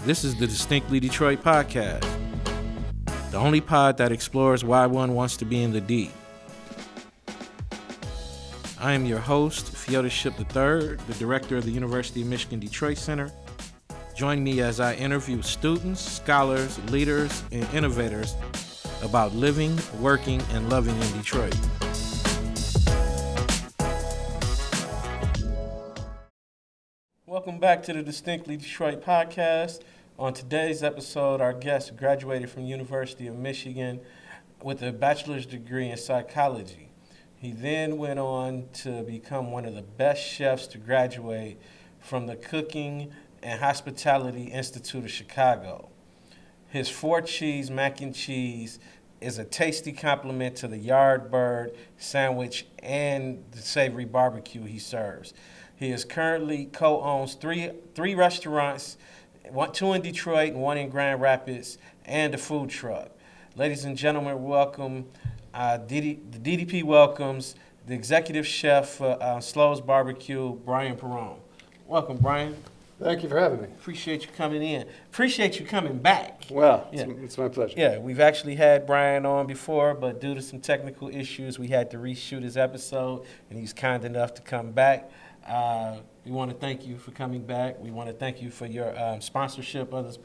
This is the Distinctly Detroit podcast, the only pod that explores why one wants to be in the D. I am your host, Fyodor Ship III, the director of the University of Michigan Detroit Center. Join me as I interview students, scholars, leaders, and innovators about living, working, and loving in Detroit. Welcome back to the Distinctly Detroit podcast. On today's episode, our guest graduated from the University of Michigan with a bachelor's degree in psychology. He then went on to become one of the best chefs to graduate from the Cooking and Hospitality Institute of Chicago. His 4-cheese mac and cheese is a tasty complement to the Yardbird sandwich and the savory barbecue he serves. He is currently co-owns three restaurants, two in Detroit and one in Grand Rapids, and a food truck. Ladies and gentlemen, welcome. The DDP welcomes the executive chef for Slow's Barbecue, Brian Perrone. Welcome, Brian. Thank you for having me. Appreciate you coming in. Appreciate you coming back. Well, Yeah. it's my pleasure. Yeah, we've actually had Brian on before, but due to some technical issues, we had to reshoot his episode, and he's kind enough to come back. We want to thank you for coming back. We want to thank you for your sponsorship of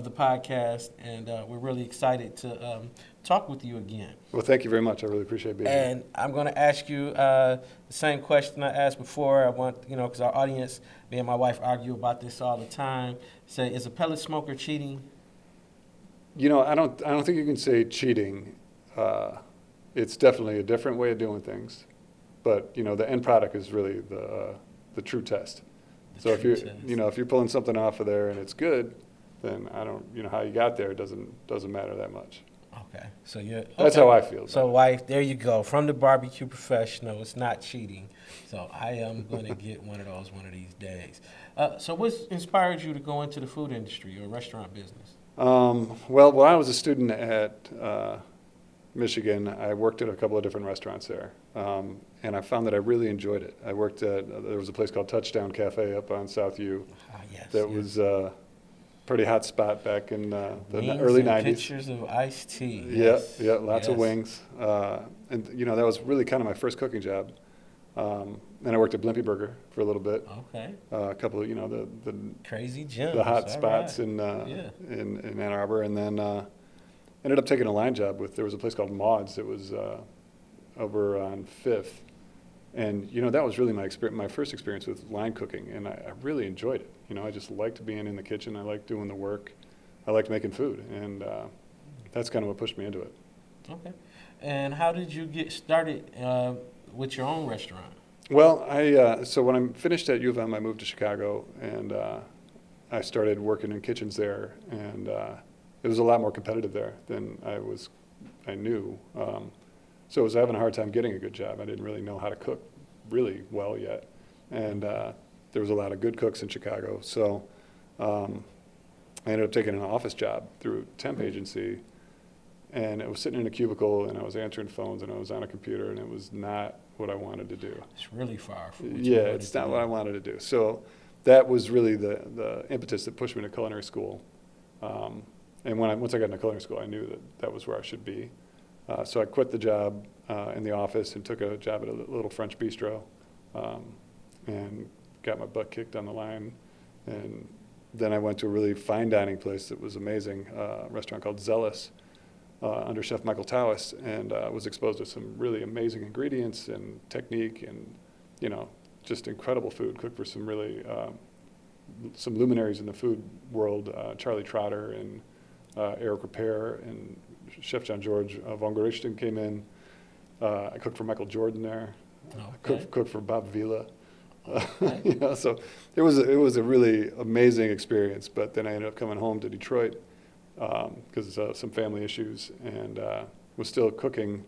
the podcast, and we're really excited to talk with you again. Well, thank you very much. I really appreciate being here. And I'm going to ask you the same question I asked before. I want, because our audience, me and my wife argue about this all the time. Say, is a pellet smoker cheating? I don't think you can say cheating. It's definitely a different way of doing things, but the end product is really the true test. So if you're pulling something off of there and it's good, then I don't, how you got there doesn't matter that much. Okay, That's how I feel. So, wife, there you go. From the barbecue professional, it's not cheating. So I am going to get one of these days. So what inspired you to go into the food industry or restaurant business? Well, when I was a student at Michigan, I worked at a couple of different restaurants there, and I found that I really enjoyed it. I worked there was a place called Touchdown Cafe up on South U. That was pretty hot spot back in the early 90s. Pictures of iced tea. Yeah, lots of wings. And that was really kind of my first cooking job. And I worked at Blimpie Burger for a little bit. Okay. A couple of, the crazy gyms. The hot spots in Ann Arbor. And then ended up taking a line job there was a place called Maud's that was over on 5th. And, that was really my first experience with line cooking, and I really enjoyed it. I just liked being in the kitchen. I liked doing the work. I liked making food, and that's kind of what pushed me into it. Okay. And how did you get started with your own restaurant? Well, so when I finished at U of M, I moved to Chicago, and I started working in kitchens there, and it was a lot more competitive there than I knew. So I was having a hard time getting a good job. I didn't really know how to cook really well yet. And there was a lot of good cooks in Chicago. So I ended up taking an office job through a temp agency. And it was sitting in a cubicle, and I was answering phones, and I was on a computer, and it was not what I wanted to do. It's really far from what it's not what I wanted to do. So that was really the impetus that pushed me to culinary school. And once I got into culinary school, I knew that was where I should be. So I quit the job in the office and took a job at a little French bistro, and got my butt kicked on the line. And then I went to a really fine dining place that was amazing, a restaurant called Zealous, under Chef Michael Towis, and was exposed to some really amazing ingredients and technique, and just incredible food. Cooked for some really some luminaries in the food world, Charlie Trotter and Eric Repair and Chef John George von Gerichten came in. I cooked for Michael Jordan there. Okay. Cooked for Bob Vila. So it was a really amazing experience. But then I ended up coming home to Detroit because of some family issues, and was still cooking.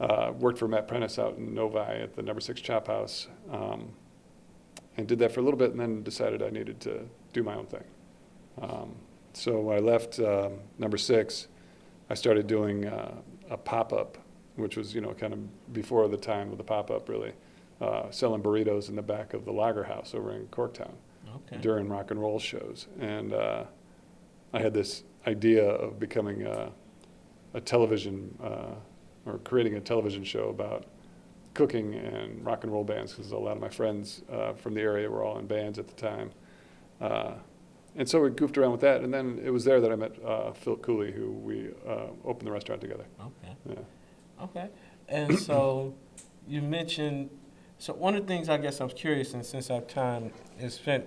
Worked for Matt Prentice out in Novi at the No. 6 Chop House, and did that for a little bit, and then decided I needed to do my own thing. So I left No. 6. I started doing a pop-up, which was, kind of before the time of the pop-up, really, selling burritos in the back of the Lager House over in Corktown during rock and roll shows. And I had this idea of becoming a television or creating a television show about cooking and rock and roll bands, because a lot of my friends from the area were all in bands at the time. And so we goofed around with that, and then it was there that I met Phil Cooley, who we opened the restaurant together. Okay. Yeah. Okay. And so you mentioned, so one of the things I guess I was curious, and since our time is spent,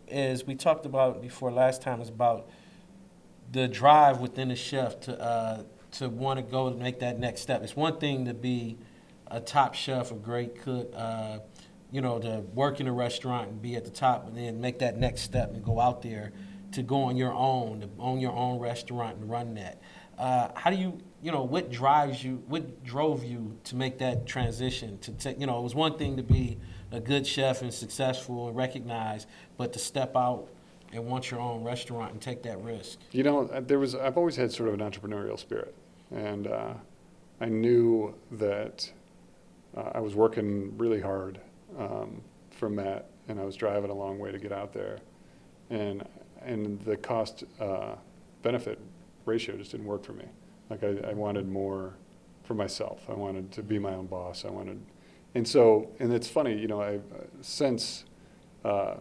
is we talked about before last time is about the drive within a chef to want to go and make that next step. It's one thing to be a top chef, a great cook, to work in a restaurant and be at the top, and then make that next step and go out there to go on your own, to own your own restaurant and run that. How do you, what drove you to make that transition? To take, it was one thing to be a good chef and successful and recognized, but to step out and want your own restaurant and take that risk. I've always had sort of an entrepreneurial spirit, and I knew that I was working really hard for Matt, and I was driving a long way to get out there, and the cost benefit ratio just didn't work for me. Like I wanted more for myself. I wanted to be my own boss. And it's funny, since the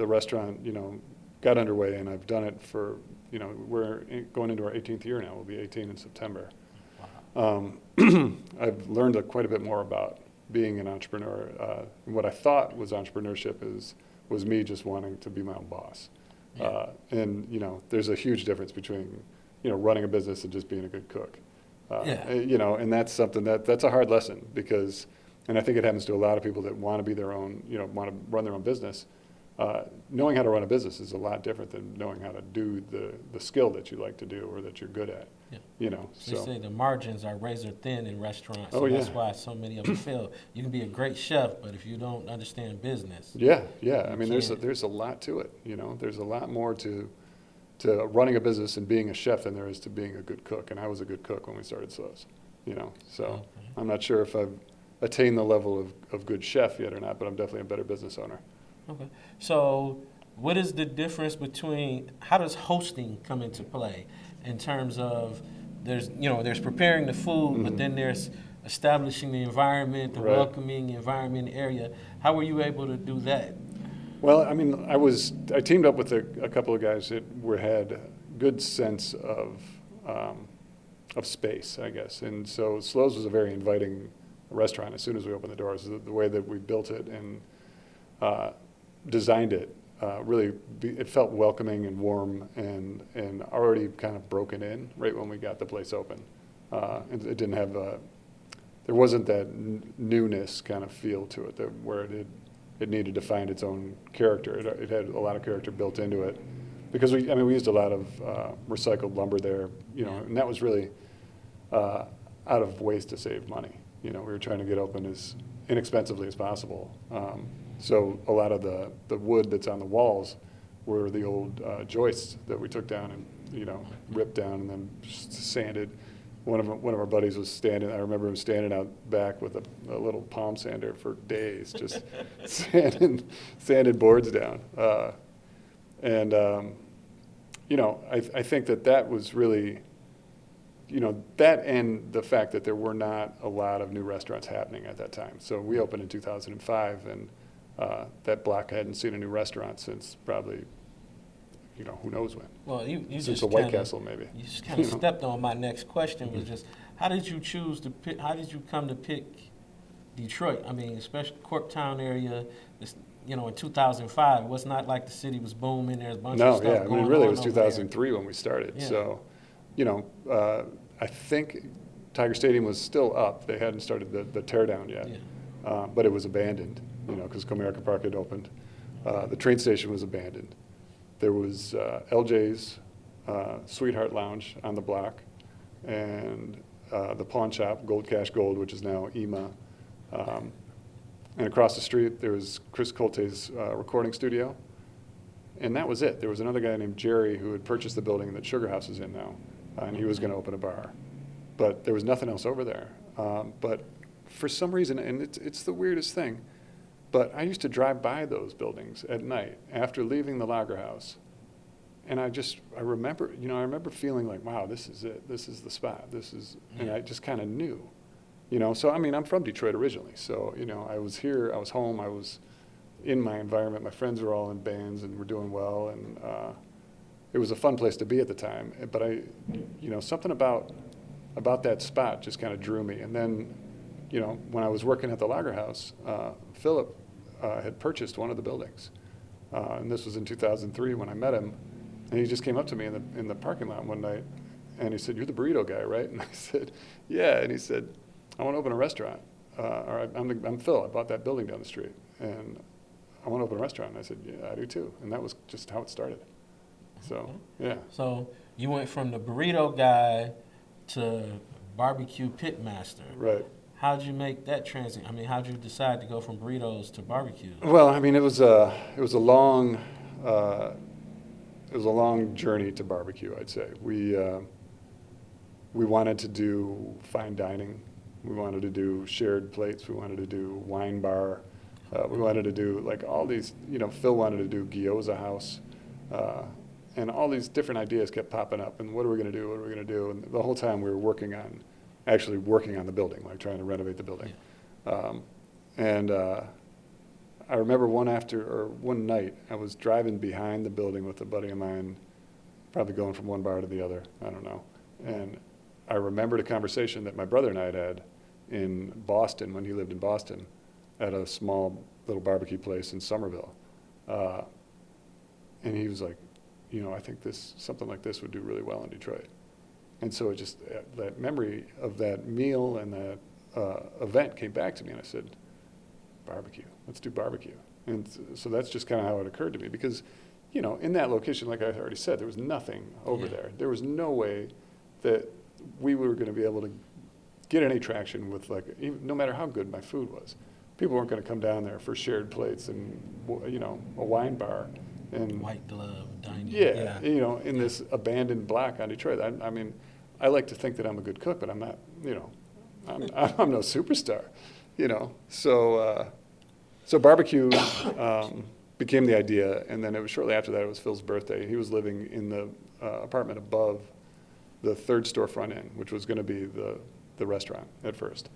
restaurant, got underway, and I've done it for, we're going into our 18th year now. We'll be 18 in September. Wow. I've learned quite a bit more about being an entrepreneur. What I thought was entrepreneurship was me just wanting to be my own boss. Yeah. There's a huge difference between, running a business and just being a good cook. And that's something that's a hard lesson, and I think it happens to a lot of people that want to be their own, want to run their own business. Knowing how to run a business is a lot different than knowing how to do the skill that you like to do or that you're good at. Yeah. They say the margins are razor thin in restaurants, so that's why so many of them fail. You can be a great chef, but if you don't understand business, I mean, there's a lot to it. There's a lot more to running a business and being a chef than there is to being a good cook. And I was a good cook when we started Slows. So Okay. I'm not sure if I've attained the level of good chef yet or not, but I'm definitely a better business owner. Okay. So what is the difference between, how does hosting come into play in terms of there's preparing the food, but then there's establishing the environment, the welcoming environment area. How were you able to do that? Well, I mean, I teamed up with a couple of guys that had good sense of space, I guess. And so Slows was a very inviting restaurant as soon as we opened the doors. The way that we built it and designed it, it felt welcoming and warm and already kind of broken in right when we got the place open. It didn't have there wasn't that newness kind of feel to it where it needed to find its own character. It had a lot of character built into it because we used a lot of recycled lumber there, and that was really out of ways to save money. We were trying to get open as inexpensively as possible. So a lot of the wood that's on the walls were the old joists that we took down and ripped down and then just sanded. One of our buddies was standing. I remember him standing out back with a little palm sander for days, just sanding boards down. I think that was really, that and the fact that there were not a lot of new restaurants happening at that time. So we opened in 2005, and that block hadn't seen a new restaurant since probably, who knows when. Well, you since just the White Castle, maybe. You just kind of stepped on my next question. Was just how did you choose to pick? How did you come to pick Detroit? I mean, especially Corktown area. In 2005, it was not like the city was booming. There's a bunch of stuff going on. No, really, it was 2003 when we started. Yeah. So, I think Tiger Stadium was still up. They hadn't started the teardown yet, but it was abandoned. Because Comerica Park had opened. The train station was abandoned. There was LJ's Sweetheart Lounge on the block, and the pawn shop, Gold Cash Gold, which is now EMA. And across the street, there was Chris Colte's recording studio. And that was it. There was another guy named Jerry who had purchased the building that Sugar House is in now, and he was going to open a bar. But there was nothing else over there. But for some reason, and it's the weirdest thing, but I used to drive by those buildings at night after leaving the Lager House, and I remember feeling like, wow, this is it. This is the spot. And I just kind of knew, So, I mean, I'm from Detroit originally. So, I was here, I was home, I was in my environment. My friends were all in bands and were doing well. And it was a fun place to be at the time. But something about that spot just kind of drew me. And then, when I was working at the Lager House, Philip had purchased one of the buildings. And this was in 2003 when I met him. And he just came up to me in the parking lot one night, and he said, "You're the burrito guy, right?" And I said, "Yeah." And he said, "I want to open a restaurant. I'm Phil. I bought that building down the street, and I want to open a restaurant." And I said, "Yeah, I do too." And that was just how it started. So, yeah. So you went from the burrito guy to barbecue pit master. Right. How'd you make that transition? I mean, how'd you decide to go from burritos to barbecue? Well, I mean, it was a long journey to barbecue, I'd say. We wanted to do fine dining. We wanted to do shared plates. We wanted to do wine bar. We wanted to do like all these, Phil wanted to do gyoza house. And all these different ideas kept popping up. And what are we going to do? What are we going to do? And the whole time we were actually working on the building, like trying to renovate the building. Yeah. I remember one night, I was driving behind the building with a buddy of mine, probably going from one bar to the other, I don't know. And I remembered a conversation that my brother and I had in Boston, when he lived in Boston, at a small little barbecue place in Somerville. And he was like, I think something like this would do really well in Detroit. And so that memory of that meal and that event came back to me, and I said, barbecue, let's do barbecue. And so that's just kind of how it occurred to me, because, in that location, like I already said, there was nothing over there. There was no way that we were going to be able to get any traction with, no matter how good my food was. People weren't going to come down there for shared plates and, a wine bar. And white glove dining. Yeah, in this abandoned block on Detroit. I mean, I like to think that I'm a good cook, but I'm not, I'm no superstar, So barbecue became the idea, and then it was shortly after that, it was Phil's birthday. He was living in the apartment above the third storefront in, which was going to be the restaurant at first.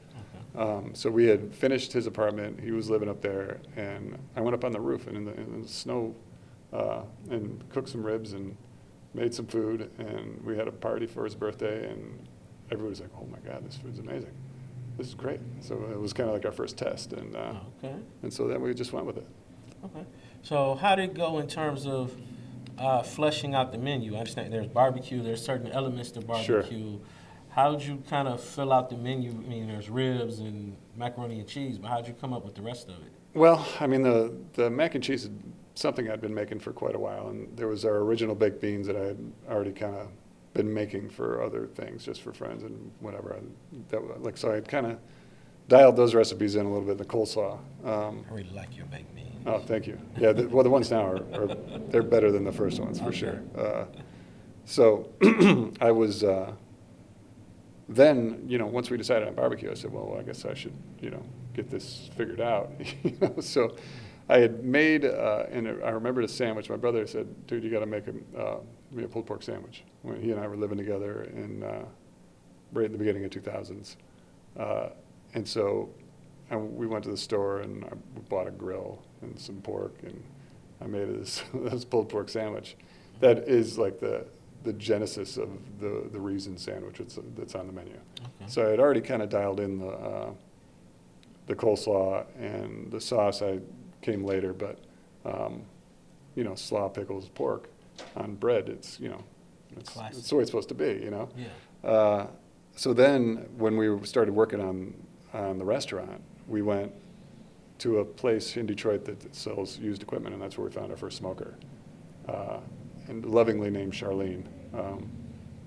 Okay. So we had finished his apartment. He was living up there, and I went up on the roof, and in the snow, and cooked some ribs and made some food, and we had a party for his birthday, and everybody was like, "Oh my God, this food's amazing. This is great." So it was kind of like our first test, and and so then we just went with it. Okay. So how did it go in terms of fleshing out the menu? I understand there's barbecue, there's certain elements to barbecue. Sure. How did you kind of fill out the menu? I mean, there's ribs and macaroni and cheese, but how did you come up with the rest of it? Well, I mean, the mac and cheese is something I'd been making for quite a while, and there was our original baked beans that I had already kind of been making for other things, just for friends and whatever. So I had kind of dialed those recipes in a little bit. The coleslaw. I really like your baked beans. Oh, thank you. Yeah, the ones now are they're better than the first ones for sure. So I was then once we decided on barbecue, I said, well, I guess I should get this figured out. So I had made and I remembered a sandwich. My brother said, "Dude, you got to make me a pulled pork sandwich." When he and I were living together right in the beginning of 2000s, and so we went to the store and I bought a grill and some pork, and I made this pulled pork sandwich. That is like the genesis of the Reason sandwich that's on the menu. Okay. So I had already kind of dialed in the coleslaw, and the sauce came later, but slaw, pickles, pork on bread, it's the way it's supposed to be, Yeah. So then when we started working on the restaurant, we went to a place in Detroit that sells used equipment, and that's where we found our first smoker, and lovingly named Charlene.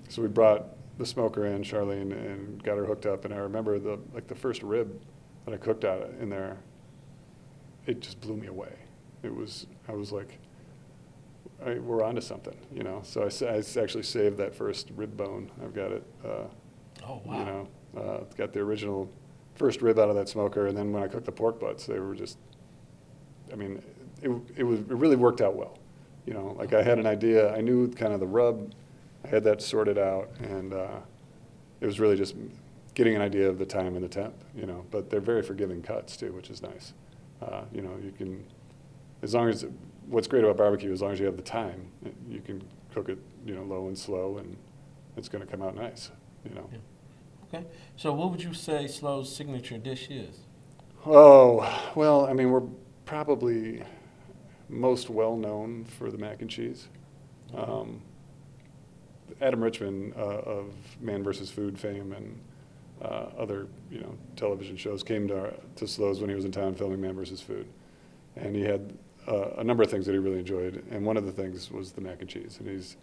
So we brought the smoker in, Charlene, and got her hooked up, and I remember the first rib that I cooked out in there, it just blew me away. I was like, we're onto something, So I actually saved that first rib bone. I've got it. Oh, wow. It's got the original first rib out of that smoker, and then when I cooked the pork butts, they were just, I mean, it really worked out well. You know, like I had an idea, I knew kind of the rub, I had that sorted out, and it was really just getting an idea of the time and the temp, you know, but they're very forgiving cuts too, which is nice. You know, you can, as long as, what's great about barbecue, as long as you have the time, you can cook it, you know, low and slow, and it's going to come out nice, you know. Yeah. Okay. So what would you say Slow's signature dish is? Oh, well, I mean, we're probably most well known for the mac and cheese. Um, Adam Richman of Man vs. Food fame and other, you know, television shows came to Slow's when he was in town filming Man vs. Food, and he had a number of things that he really enjoyed, and one of the things was the mac and cheese. And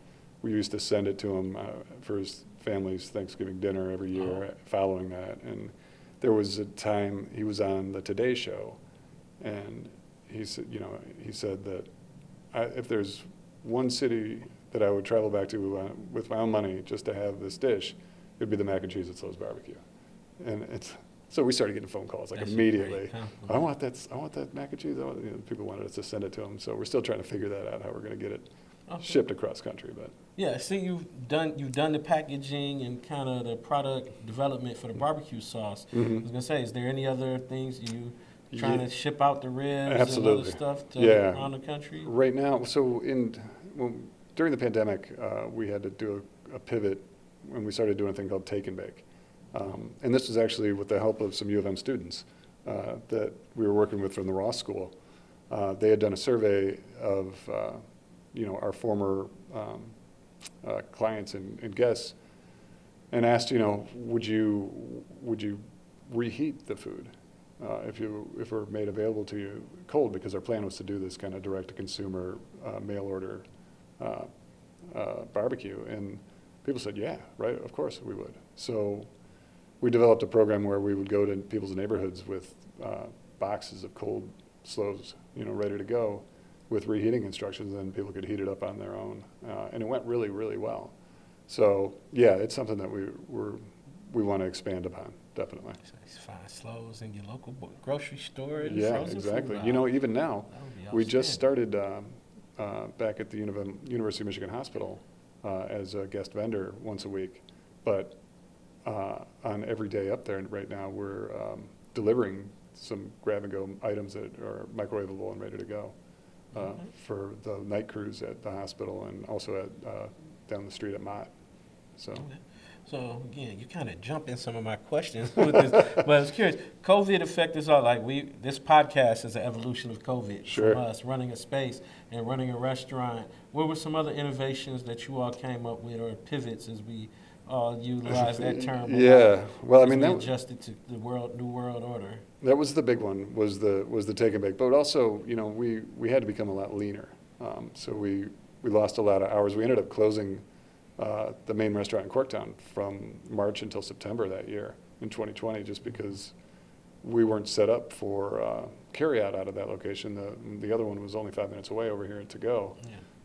we used to send it to him for his family's Thanksgiving dinner every year following that. And there was a time he was on the Today Show, and he said, you know, he said that if there's one city that I would travel back to with my own money just to have this dish, it'd be the mac and cheese at Slow's Barbecue. And so we started getting phone calls like That's immediately. great. I want that mac and cheese. You know, people wanted us to send it to them. So we're still trying to figure that out, how we're going to get it shipped across country. But yeah, see, you've done the packaging and kind of the product development for the barbecue sauce. I was gonna say, is there any other things you trying to ship out the ribs and other stuff around the country? Right now, so during the pandemic, we had to do a pivot when we started doing a thing called Take and Bake. And this was actually with the help of some U of M students that we were working with from the Ross School. They had done a survey of you know, our former clients and guests, and asked, you know, would you reheat the food if it were made available to you cold? Because our plan was to do this kind of direct to consumer mail order barbecue, and people said, yeah, right, of course we would. So we developed a program where we would go to people's neighborhoods with boxes of cold Slows, you know, ready to go, with reheating instructions, and people could heat it up on their own, and it went really, really well. So yeah, it's something that we want to expand upon, definitely. Find Slows in your local grocery store and Yeah, frozen exactly. food. You know, even now, we just outstanding. started back at the University of Michigan Hospital as a guest vendor once a week, but on every day up there right now, we're delivering some grab-and-go items that are microwavable and ready to go for the night crews at the hospital, and also at down the street at Mott. So. Okay. So again, you kind of jump in some of my questions with this, but I was curious. COVID affect us all. Like this podcast is an evolution of COVID. Sure. From us running a space and running a restaurant. What were some other innovations that you all came up with, or pivots, as we all utilize that term? Yeah. Well, I mean, we that adjusted to the new world order. That was the big one. Was the take and bake, but also, you know, we had to become a lot leaner. So we lost a lot of hours. We ended up closing the main restaurant in Corktown from March until September that year in 2020, just because we weren't set up for carryout out of that location. The other one was only 5 minutes away over here at To Go.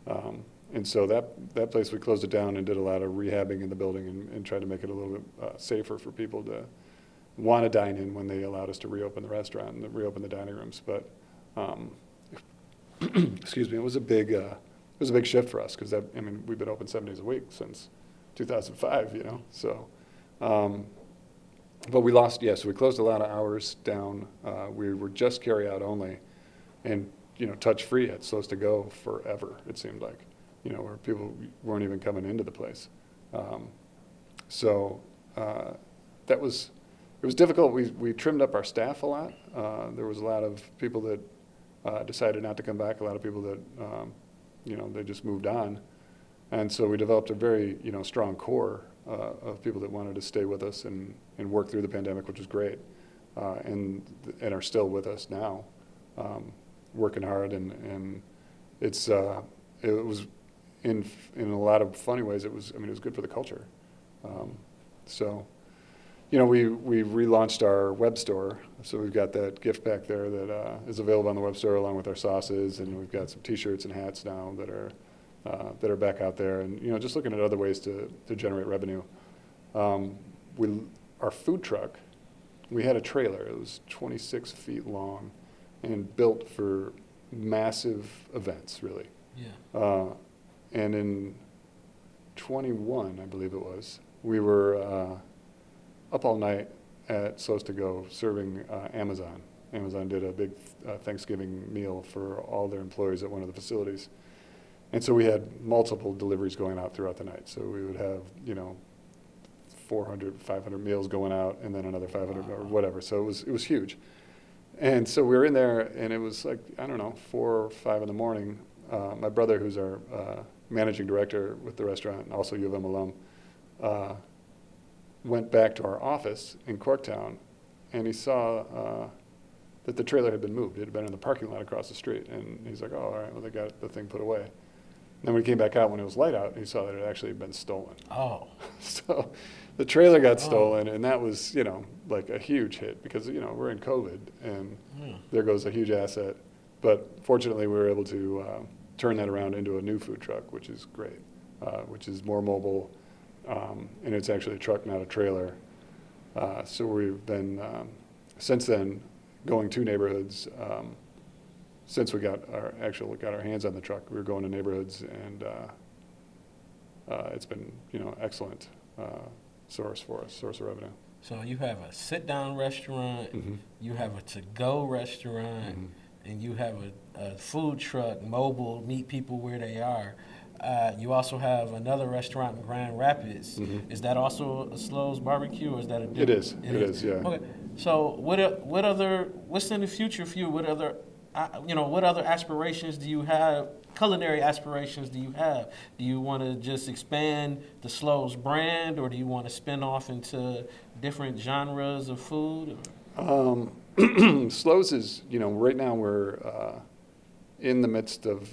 Yeah. And so that place, we closed it down and did a lot of rehabbing in the building and tried to make it a little bit safer for people to want to dine in when they allowed us to reopen the restaurant and reopen the dining rooms. But excuse me, it was a big shift for us, because I mean, we've been open 7 days a week since 2005, you know. So, but we lost. So we closed a lot of hours down. We were just carry out only, and you know, touch free at Slows to Go forever. It seemed like, you know, where people weren't even coming into the place. So it was difficult. We trimmed up our staff a lot. There was a lot of people that decided not to come back. A lot of people that you know, they just moved on. And so we developed a very, you know, strong core of people that wanted to stay with us and work through the pandemic, which was great, and are still with us now, working hard. And it was in a lot of funny ways. It was good for the culture. So, you know, we relaunched our web store, so we've got that gift pack there that is available on the web store along with our sauces, and we've got some T-shirts and hats now that are back out there, and you know, just looking at other ways to generate revenue. Our food truck, we had a trailer. It was 26 feet long and built for massive events, really. And in 21, I believe it was, we were up all night at Slows to Go serving Amazon. Amazon did a big Thanksgiving meal for all their employees at one of the facilities. And so we had multiple deliveries going out throughout the night. So we would have, 400, 500 meals going out, and then another 500 or whatever. So it was huge. And so we were in there, and it was like, 4 or 5 in the morning. My brother, who's our managing director with the restaurant, and also U of M alum, went back to our office in Corktown, and he saw that the trailer had been moved. It had been in the parking lot across the street. And he's like, oh, all right, well, they got the thing put away. And then when he came back out when it was light out, he saw that it had actually been stolen. Oh. So the trailer got stolen, and that was, like a huge hit because, we're in COVID, and there goes a huge asset. But fortunately, we were able to turn that around into a new food truck, which is great, which is more mobile, and it's actually a truck, not a trailer. So we've been, since then, going to neighborhoods. Since we got our hands on the truck, we were going to neighborhoods, and it's been, excellent source of revenue. So you have a sit-down restaurant, you have a to-go restaurant, and you have a food truck, mobile, meet people where they are. You also have another restaurant in Grand Rapids. Is that also a Slows Barbecue, or is that a different? It is, yeah. Okay. So what's in the future for you? What other aspirations do you have? Culinary aspirations do you have? Do you want to just expand the Slows brand, or do you want to spin off into different genres of food? Slows is, right now we're in the midst of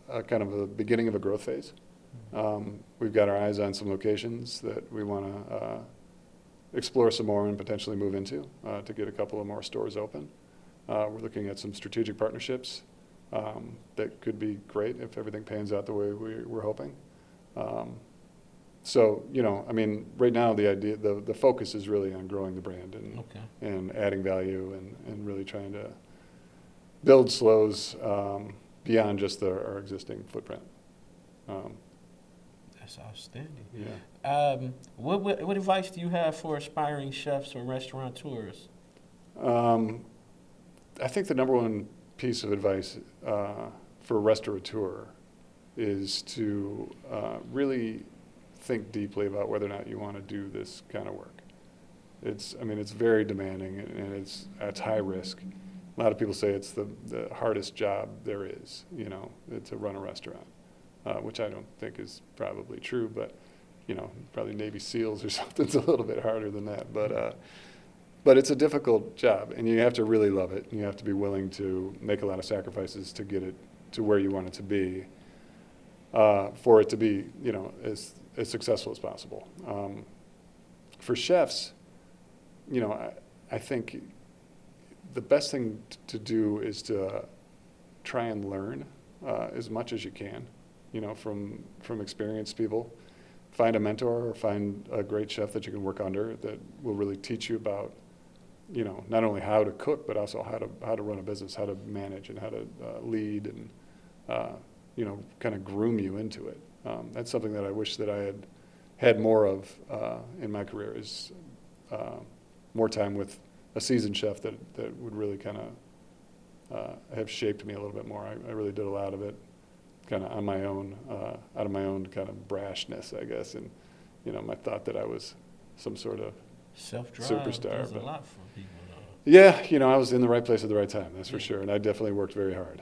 a kind of a beginning of a growth phase. We've got our eyes on some locations that we want to explore some more and potentially move into to get a couple of more stores open. We're looking at some strategic partnerships that could be great if everything pans out the way we're hoping. So, right now the focus is really on growing the brand and adding value and really trying to build Slows beyond just our existing footprint. That's outstanding. Yeah. What advice do you have for aspiring chefs or restaurateurs? I think the number one piece of advice for a restaurateur is to really think deeply about whether or not you want to do this kind of work. It's very demanding, and it's high risk. A lot of people say it's the hardest job there is, to run a restaurant, which I don't think is probably true, but, probably Navy SEALs or something's a little bit harder than that. But it's a difficult job, and you have to really love it, and you have to be willing to make a lot of sacrifices to get it to where you want it to be, for it to be, as successful as possible. For chefs, I think the best thing to do is to try and learn as much as you can, from experienced people. Find a mentor or find a great chef that you can work under that will really teach you about, not only how to cook, but also how to run a business, how to manage, and how to lead, and kind of groom you into it. That's something that I wish that I had more of in my career, is more time with a seasoned chef that would really kind of have shaped me a little bit more. I really did a lot of it kind of on my own, out of my own kind of brashness, I guess, and my thought that I was some sort of Self-drive superstar. does a lot for people, though. Yeah, I was in the right place at the right time, that's for sure, and I definitely worked very hard.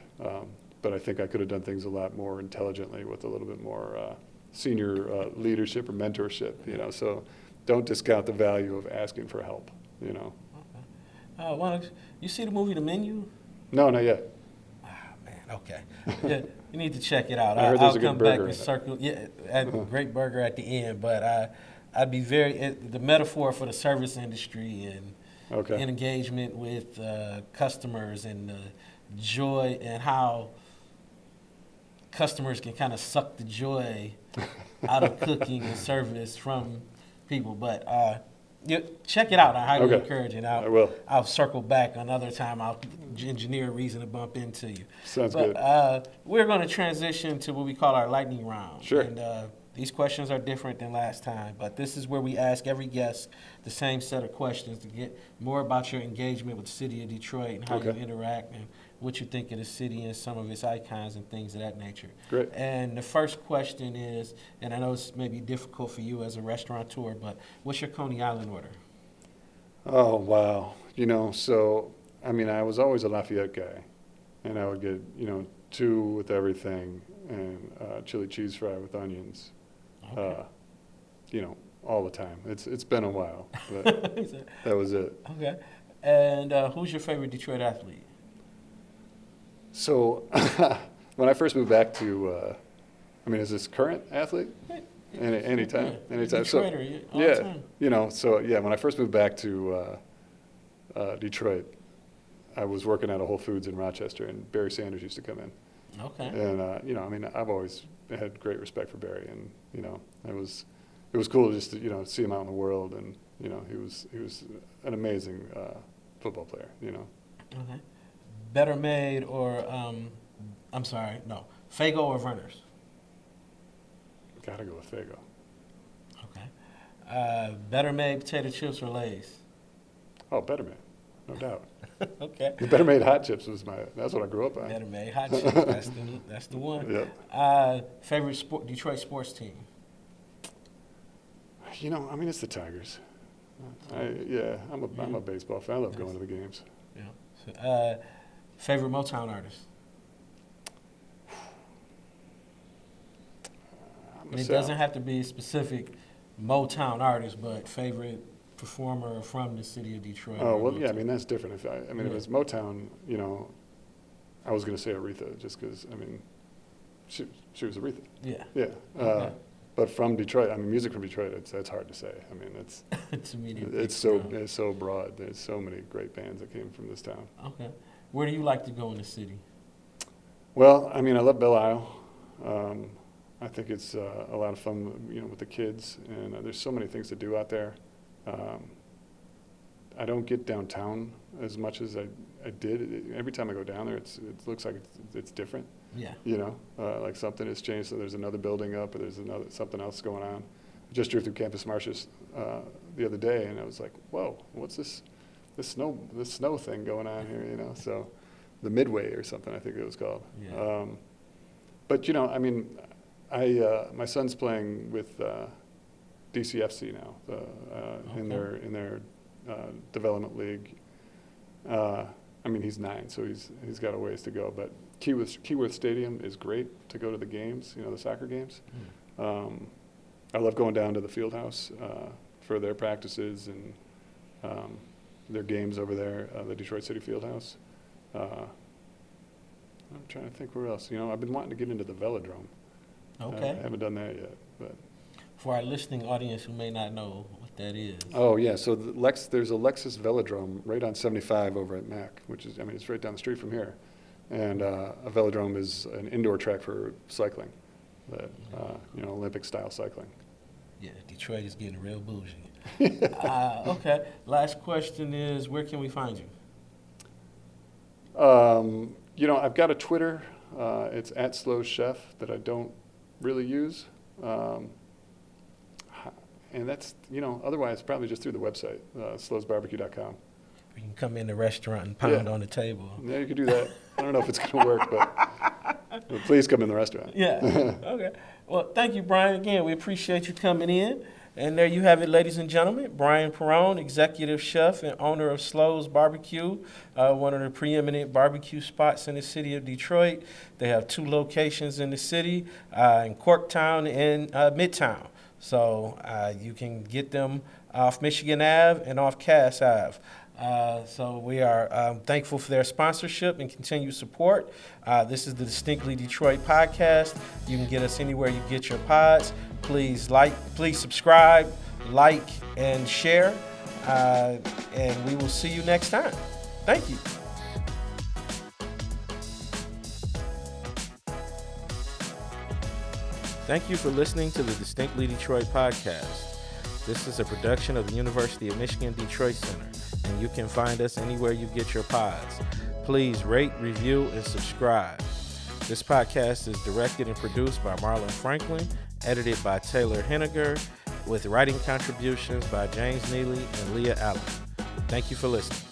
But I think I could have done things a lot more intelligently with a little bit more senior leadership or mentorship, so don't discount the value of asking for help, Okay. You see the movie The Menu? No, not yet. Man, okay. Yeah, you need to check it out. I heard there's a good I'll come back burger and in it. circle. Yeah, great burger at the end. But I'd be the metaphor for the service industry and engagement with customers, and the joy, and how customers can kind of suck the joy out of cooking and service from people. But check it out. I highly Okay. encourage it. I will. I'll circle back another time. I'll engineer a reason to bump into you. Sounds But good. we're going to transition to what we call our lightning round. Sure. And these questions are different than last time, but this is where we ask every guest the same set of questions to get more about your engagement with the city of Detroit and how Okay. you interact and what you think of the city and some of its icons and things of that nature. Great. And the first question is, and I know it's maybe difficult for you as a restaurateur, but what's your Coney Island order? Oh, wow. So, I mean, I was always a Lafayette guy, and I would get, 2 with everything and chili cheese fry with onions, Okay. all the time. It's been a while, but that was it. Okay. And who's your favorite Detroit athlete? So, when I first moved back to, is this current athlete? Anytime. Yeah, Anytime. Detroiter, all the time. When I first moved back to Detroit, I was working at a Whole Foods in Rochester, and Barry Sanders used to come in. Okay. And, I've always had great respect for Barry, and, it was cool just to, see him out in the world, and, he was an amazing football player, Okay. Better Made or, Fago or Verner's? Gotta go with Fago. Okay. Better Made potato chips or Lay's? Oh, Better Made, no doubt. Okay. The Better Made hot chips that's what I grew up on. Better Made hot chips. That's the one. Yep. Favorite Detroit sports team? It's the Tigers. I'm a baseball fan. I love going to the games. Yeah. So, favorite Motown artist? And it doesn't have to be a specific Motown artist, but favorite performer from the city of Detroit. Oh, well, yeah, that's different. If it's Motown, I was going to say Aretha just because, she was Aretha. Yeah. Yeah. Okay. But from Detroit, music from Detroit, it's hard to say. It's immediate. It's so broad. There's so many great bands that came from this town. Okay. Where do you like to go in the city? Well, I love Belle Isle. I think it's a lot of fun, with the kids, and there's so many things to do out there. I don't get downtown as much as I did. Every time I go down there, it looks like it's different. Yeah. Like something has changed. So there's another building up, or there's something else going on. I just drove through Campus Martius the other day, and I was like, "Whoa, what's this snow thing going on here?" So the Midway or something, I think it was called. Yeah. But my son's playing with DCFC now in their development league. He's 9, so he's got a ways to go. But Keyworth Stadium is great to go to the games, the soccer games. I love going down to the field house for their practices and their games over there, the Detroit City Field House. I'm trying to think where else. I've been wanting to get into the Velodrome. Okay. I haven't done that yet, but. For our listening audience who may not know what that is. Oh, yeah. So there's a Lexus Velodrome right on 75 over at Mac, which is, it's right down the street from here. And a velodrome is an indoor track for cycling, Olympic-style cycling. Yeah, Detroit is getting real bougie. Okay. Last question is, where can we find you? I've got a Twitter. It's @SlowChef that I don't really use. And that's, otherwise probably just through the website, slowsbarbecue.com. You can come in the restaurant and pound on the table. Yeah, you could do that. I don't know if it's going to work, but please come in the restaurant. Yeah. Okay. Well, thank you, Brian. Again, we appreciate you coming in. And there you have it, ladies and gentlemen. Brian Perrone, executive chef and owner of Slow's Barbecue, one of the preeminent barbecue spots in the city of Detroit. They have 2 locations in the city, in Corktown and Midtown. So you can get them off Michigan Ave and off Cass Ave. So we are thankful for their sponsorship and continued support. This is the Distinctly Detroit podcast. You can get us anywhere you get your pods. Please subscribe, like, and share. And we will see you next time. Thank you. Thank you for listening to the Distinctly Detroit podcast. This is a production of the University of Michigan Detroit Center, and you can find us anywhere you get your pods. Please rate, review, and subscribe. This podcast is directed and produced by Marlon Franklin, edited by Taylor Henniger, with writing contributions by James Neely and Leah Allen. Thank you for listening.